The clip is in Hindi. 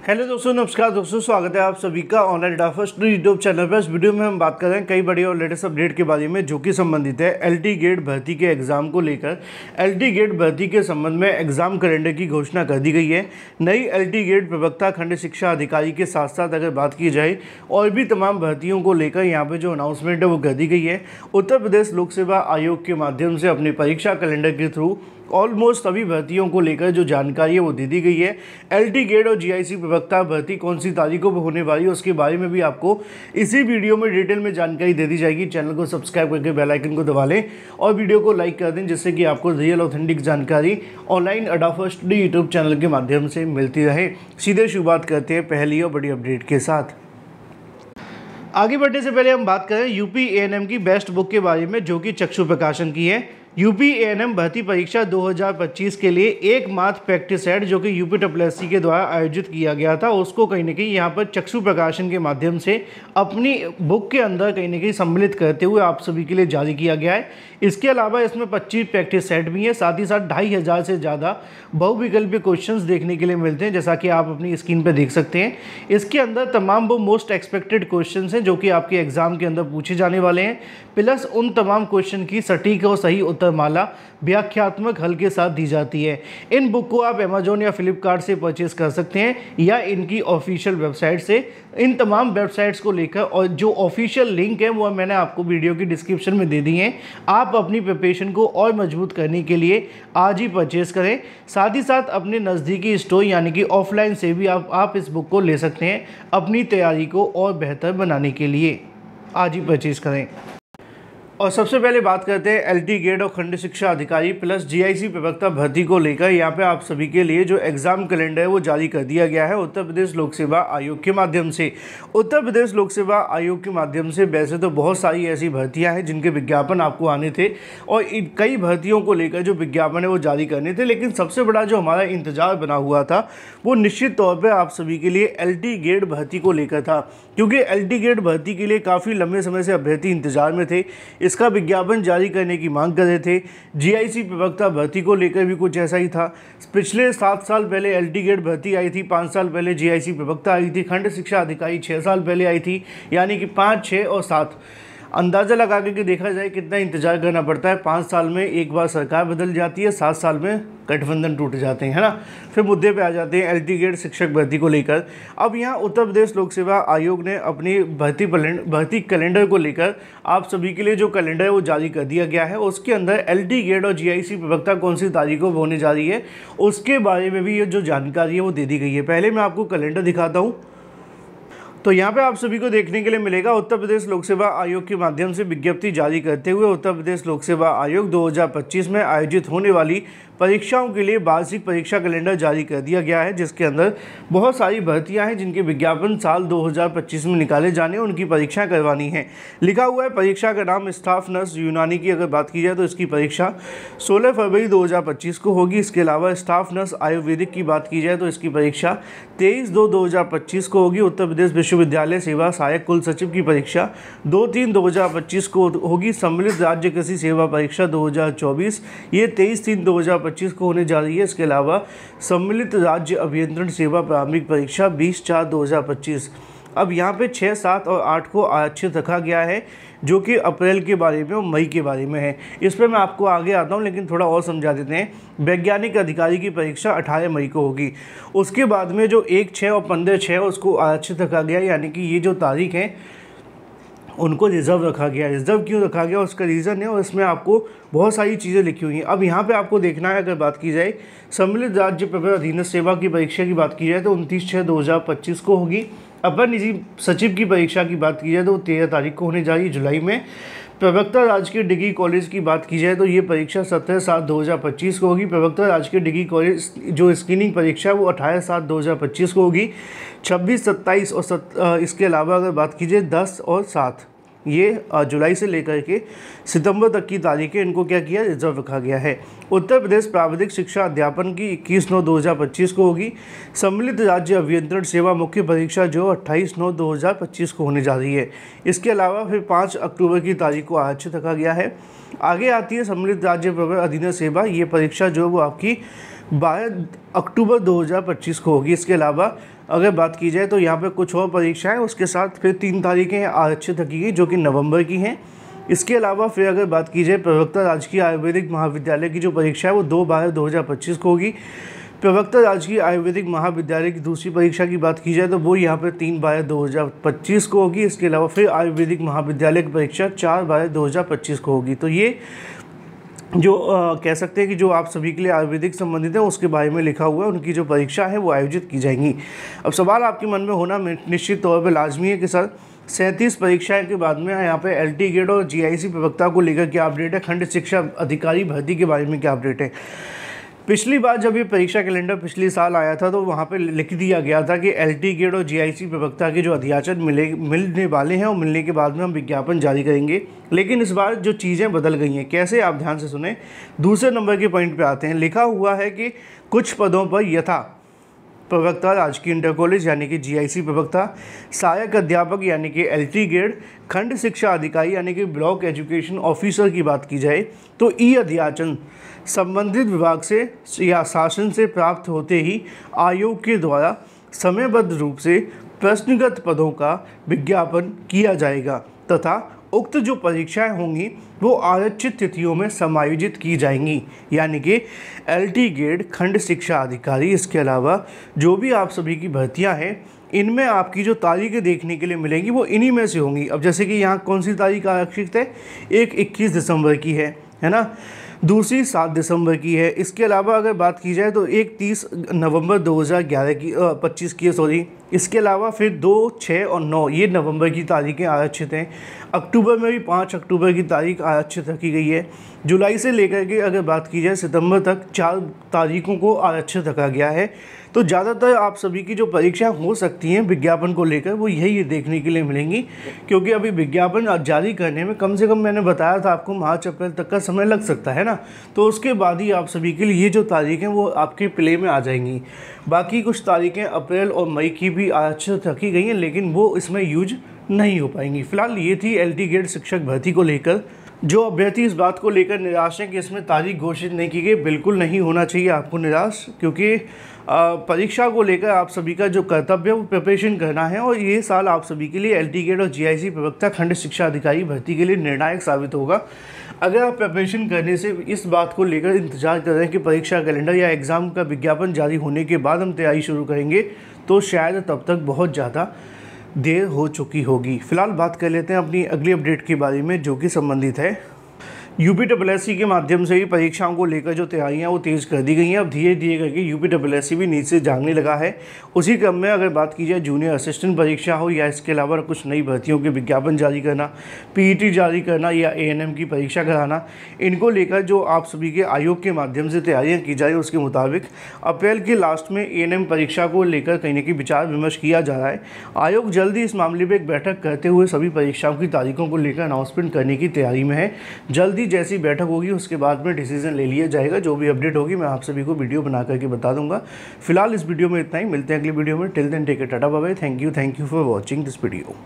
हेलो दोस्तों, नमस्कार दोस्तों, स्वागत है आप सभी का online data first YouTube channel पर। इस वीडियो में हम बात कर रहे हैं कई बड़ी और लेटेस्ट अपडेट के बारे में जो कि संबंधित है एलटी गेट भर्ती के एग्जाम को लेकर। एलटी गेट भर्ती के संबंध में एग्जाम कैलेंडर की घोषणा कर दी गई है। नई एलटी गेट प्रवक्ता खंड शिक्षा अधिकारी के साथ साथ अगर बात की जाए और भी तमाम भर्तियों को लेकर यहाँ पर जो अनाउंसमेंट है वो कर दी गई है। उत्तर प्रदेश लोक सेवा आयोग के माध्यम से अपनी परीक्षा कैलेंडर के थ्रू ऑलमोस्ट सभी भर्तियों को लेकर जो जानकारी है वो दे दी गई है। एलटी गेट और जीआईसी प्रवक्ता भर्ती कौन सी तारीखों पर होने वाली है उसके बारे में भी आपको इसी वीडियो में डिटेल में जानकारी दे दी जाएगी। चैनल को सब्सक्राइब करके बेल आइकन को दबा लें और वीडियो को लाइक कर दें जिससे कि आपको रियल ऑथेंटिक जानकारी ऑनलाइन अड्डा फर्स्ट यूट्यूब चैनल के माध्यम से मिलती रहे। सीधे शुरुआत करते हैं पहली और बड़ी अपडेट के साथ। आगे बढ़ने से पहले हम बात करें यूपी एएनएम की बेस्ट बुक के बारे में जो कि चक्षु प्रकाशन की है। यूपी एएनएम भर्ती परीक्षा 2025 के लिए एकमात्र प्रैक्टिस सेट जो कि यूपी SSC के द्वारा आयोजित किया गया था उसको कहीं ना कहीं यहाँ पर चक्षु प्रकाशन के माध्यम से अपनी बुक के अंदर कहीं ना कहीं सम्मिलित करते हुए आप सभी के लिए जारी किया गया है। इसके अलावा इसमें 25 प्रैक्टिस सेट भी है, साथ ही साथ 2500 से ज़्यादा बहुविकल्पीय क्वेश्चंस देखने के लिए मिलते हैं जैसा कि आप अपनी स्क्रीन पर देख सकते हैं। इसके अंदर तमाम वो मोस्ट एक्सपेक्टेड क्वेश्चन हैं जो कि आपके एग्जाम के अंदर पूछे जाने वाले हैं, प्लस उन तमाम क्वेश्चन की सटीक और सही उत्तरमाला व्याख्यात्मक हल के साथ दी जाती है। इन बुक को आप अमेजोन या फ्लिपकार्ट से परचेज कर सकते हैं या इनकी ऑफिशियल वेबसाइट से। इन तमाम वेबसाइट्स को लेकर और जो ऑफिशियल लिंक है वो मैंने आपको वीडियो की डिस्क्रिप्शन में दे दी हैं। आप अपनी प्रिपरेशन को और मजबूत करने के लिए आज ही परचेज करें। साथ ही साथ अपने नज़दीकी स्टोर यानी कि ऑफलाइन से भी आप इस बुक को ले सकते हैं अपनी तैयारी को और बेहतर बनाने के लिए। आज ही परचेज करें। और सबसे पहले बात करते हैं एलटी गेट और खंड शिक्षा अधिकारी प्लस जीआईसी प्रवक्ता भर्ती को लेकर। यहाँ पे आप सभी के लिए जो एग्जाम कैलेंडर है वो जारी कर दिया गया है उत्तर प्रदेश लोक सेवा आयोग के माध्यम से। उत्तर प्रदेश लोक सेवा आयोग के माध्यम से वैसे तो बहुत सारी ऐसी भर्तियाँ हैं जिनके विज्ञापन आपको आने थे और कई भर्तियों को लेकर जो विज्ञापन है वो जारी करने थे, लेकिन सबसे बड़ा जो हमारा इंतजार बना हुआ था वो निश्चित तौर पर आप सभी के लिए एलटी गेट भर्ती को लेकर था, क्योंकि एलटी गेट भर्ती के लिए काफ़ी लंबे समय से अभ्यर्थी इंतजार में थे। इसका विज्ञापन जारी करने की मांग कर रहे थे। जीआईसी प्रवक्ता भर्ती को लेकर भी कुछ ऐसा ही था। पिछले 7 साल पहले एलटी गेट भर्ती आई थी, 5 साल पहले जीआईसी प्रवक्ता आई थी, खंड शिक्षा अधिकारी 6 साल पहले आई थी, यानी कि 5, 6 और 7। अंदाज़ा लगा के देखा जाए कितना इंतजार करना पड़ता है। 5 साल में एक बार सरकार बदल जाती है, 7 साल में गठबंधन टूट जाते हैं, है ना। फिर मुद्दे पे आ जाते हैं एलटी गेट शिक्षक भर्ती को लेकर। अब यहाँ उत्तर प्रदेश लोक सेवा आयोग ने अपनी भर्ती कैलेंडर को लेकर आप सभी के लिए जो कैलेंडर है वो जारी कर दिया गया है। उसके अंदर एलटी गेट और जीआईसी प्रवक्ता कौन सी तारीखों पर होने जा रही है उसके बारे में भी ये जो जानकारी है वो दे दी गई है। पहले मैं आपको कैलेंडर दिखाता हूँ। तो यहाँ पे आप सभी को देखने के लिए मिलेगा उत्तर प्रदेश लोक सेवा आयोग के माध्यम से विज्ञप्ति जारी करते हुए उत्तर प्रदेश लोक सेवा आयोग 2025 में आयोजित होने वाली परीक्षाओं के लिए वार्षिक परीक्षा कैलेंडर जारी कर दिया गया है, जिसके अंदर बहुत सारी भर्तियां हैं जिनके विज्ञापन साल 2025 में निकाले जाने उनकी परीक्षा करवानी है। लिखा हुआ है परीक्षा का नाम स्टाफ नर्स यूनानी की अगर बात की जाए तो इसकी परीक्षा 16 फरवरी 2025 को होगी। इसके अलावा स्टाफ नर्स आयुर्वेदिक की बात की जाए तो इसकी परीक्षा 23/2/2025 को होगी। उत्तर प्रदेश विश्वविद्यालय सेवा सहायक कुल सचिव की परीक्षा 2/3/2025 को होगी। सम्मिलित राज्य कृषि सेवा परीक्षा 2024 ये 23/3/2025 को होने जा रही है। इसके अलावा सम्मिलित राज्य अभियंत्रण सेवा प्रारंभिक परीक्षा 20/4/2025। अब यहाँ पे 6, 7 और 8 को आरक्षित रखा गया है जो कि अप्रैल के बारे में और मई के बारे में है। इस पर मैं आपको आगे आता हूँ, लेकिन थोड़ा और समझा देते हैं। वैज्ञानिक अधिकारी की परीक्षा 18 मई को होगी। उसके बाद में जो 1, 6 और 15/6 उसको आरक्षित रखा गया, यानी कि ये जो तारीख है उनको रिजर्व रखा गया। रिजर्व क्यों रखा गया उसका रीज़न है और इसमें आपको बहुत सारी चीज़ें लिखी हुई हैं। अब यहाँ पे आपको देखना है, अगर बात की जाए सम्मिलित राज्य प्रवर अधीनस्थ सेवा की परीक्षा की बात की जाए तो 29/6/2025 को होगी। अपर निजी सचिव की परीक्षा की बात की जाए तो 13 तारीख को होने जा रही है जुलाई में। प्रवक्ता राजकीय डिग्री कॉलेज की बात की जाए तो ये परीक्षा 17/7/2025 को होगी। प्रवक्ता राजकीय डिग्री कॉलेज जो स्क्रीनिंग परीक्षा है वो 18/7/2025 को होगी। 26, 27 और इसके अलावा अगर बात कीजिए 10 और 7 ये जुलाई से लेकर के सितंबर तक की तारीखें इनको क्या किया, रिजर्व रखा गया है। उत्तर प्रदेश प्राविधिक शिक्षा अध्यापन की 21/9/2025 को होगी। सम्मिलित राज्य अभियंत्रण सेवा मुख्य परीक्षा जो 28/9/2025 को होने जा रही है। इसके अलावा फिर 5 अक्टूबर की तारीख को आरक्षित रखा गया है। आगे आती है सम्मिलित राज्य प्रवर अधीनस्थ सेवा। ये परीक्षा जो वो आपकी 12 अक्टूबर 2025 को होगी। इसके अलावा अगर बात की जाए तो यहाँ पे कुछ और परीक्षाएं उसके साथ फिर 3 तारीखें आरक्षित रखी गई जो कि नवंबर की हैं। इसके अलावा फिर अगर बात की जाए प्रवक्ता राजकीय आयुर्वेदिक महाविद्यालय की जो परीक्षा है वो 2/12/2025 को होगी। प्रवक्ता राजकीय आयुर्वेदिक महाविद्यालय की दूसरी परीक्षा की बात की जाए तो वो यहाँ पर 3/12/2025 को होगी। इसके अलावा फिर आयुर्वेदिक महाविद्यालय की परीक्षा 4/12/2025 को होगी। तो ये जो कह सकते हैं कि जो आप सभी के लिए आयुर्वेदिक संबंधित है उसके बारे में लिखा हुआ है, उनकी जो परीक्षा है वो आयोजित की जाएंगी। अब सवाल आपके मन में होना निश्चित तौर पर लाजमी है कि सर 37 परीक्षाएं के बाद में यहाँ पे एलटी गेट और जीआईसी प्रवक्ता को लेकर क्या अपडेट है, खंड शिक्षा अधिकारी भर्ती के बारे में क्या अपडेट है। पिछली बार जब ये परीक्षा कैलेंडर पिछले साल आया था तो वहाँ पे लिख दिया गया था कि एलटी गेट और जीआईसी प्रवक्ता के जो अध्याचन मिलने वाले हैं और मिलने के बाद में हम विज्ञापन जारी करेंगे। लेकिन इस बार जो चीज़ें बदल गई हैं, कैसे, आप ध्यान से सुने। दूसरे नंबर के पॉइंट पे आते हैं। लिखा हुआ है कि कुछ पदों पर यथा प्रवक्ता राजकीय इंटर कॉलेज यानी कि जीआईसी प्रवक्ता, सहायक अध्यापक यानी कि एलटी गेट, खंड शिक्षा अधिकारी यानी कि ब्लॉक एजुकेशन ऑफिसर की बात की जाए तो ई अध्याचन संबंधित विभाग से या शासन से प्राप्त होते ही आयोग के द्वारा समयबद्ध रूप से प्रश्नगत पदों का विज्ञापन किया जाएगा तथा उक्त जो परीक्षाएं होंगी वो आरक्षित तिथियों में समायोजित की जाएंगी, यानी कि एलटी गेट, खंड शिक्षा अधिकारी। इसके अलावा जो भी आप सभी की भर्तियां हैं इनमें आपकी जो तारीखें देखने के लिए मिलेंगी वो इन्हीं में से होंगी। अब जैसे कि यहाँ कौन सी तारीख आरक्षित है, एक 21 दिसंबर की है ना, दूसरी 7 दिसंबर की है। इसके अलावा अगर बात की जाए तो एक 30 नवंबर 2025 की है, सॉरी। इसके अलावा फिर 2, 6 और 9 ये नवंबर की तारीखें आरक्षित हैं। अक्टूबर में भी 5 अक्टूबर की तारीख आरक्षित रखी गई है। जुलाई से लेकर के अगर बात की जाए सितंबर तक 4 तारीखों को आरक्षित रखा गया है। तो ज़्यादातर आप सभी की जो परीक्षाएं हो सकती हैं विज्ञापन को लेकर वो यही देखने के लिए मिलेंगी, क्योंकि अभी विज्ञापन जारी करने में कम से कम मैंने बताया था आपको मार्च अप्रैल तक का समय लग सकता है ना। तो उसके बाद ही आप सभी के लिए ये जो तारीखें वो आपके प्ले में आ जाएंगी। बाकी कुछ तारीखें अप्रैल और मई की भी आरक्षित रखी गई हैं लेकिन वो इसमें यूज नहीं हो पाएंगी। फिलहाल ये थी एलटी गेट शिक्षक भर्ती को लेकर। जो अभ्यर्थी इस बात को लेकर निराश हैं कि इसमें तारीख घोषित नहीं की गई, बिल्कुल नहीं होना चाहिए आपको निराश, क्योंकि परीक्षा को लेकर आप सभी का जो कर्तव्य है वो प्रिपरेशन करना है और ये साल आप सभी के लिए एलटी गेट और जीआईसी प्रवक्ता, खंड शिक्षा अधिकारी भर्ती के लिए निर्णायक साबित होगा। अगर आप प्रिपरेशन करने से इस बात को लेकर इंतजार कर रहे हैं कि परीक्षा कैलेंडर या एग्ज़ाम का विज्ञापन जारी होने के बाद हम तैयारी शुरू करेंगे तो शायद तब तक बहुत ज़्यादा देर हो चुकी होगी। फिलहाल बात कर लेते हैं अपनी अगली अपडेट के बारे में जो कि संबंधित है यूपीएससी के माध्यम से ही परीक्षाओं को लेकर जो तैयारियां वो तेज़ कर दी गई हैं। अब धीरे धीरे करके यूपीएससी भी नींद से जागने लगा है। उसी क्रम में अगर बात की जाए जूनियर असिस्टेंट परीक्षा हो या इसके अलावा कुछ नई भर्तियों के विज्ञापन जारी करना, पीईटी जारी करना या एएनएम की परीक्षा कराना, इनको लेकर जो आप सभी के आयोग के माध्यम से तैयारियाँ की जाए उसके मुताबिक अप्रैल के लास्ट में एएनएम परीक्षा को लेकर कहीं ना कहीं विचार विमर्श किया जा रहा है। आयोग जल्द ही इस मामले में एक बैठक करते हुए सभी परीक्षाओं की तारीखों को लेकर अनाउंसमेंट करने की तैयारी में है। जल्दी जैसी बैठक होगी उसके बाद में डिसीजन ले लिया जाएगा। जो भी अपडेट होगी मैं आप सभी को वीडियो बना करके बता दूंगा। फिलहाल इस वीडियो में इतना ही, मिलते हैं अगली वीडियो में। Till then take care, tata bye bye, thank you for watching this video.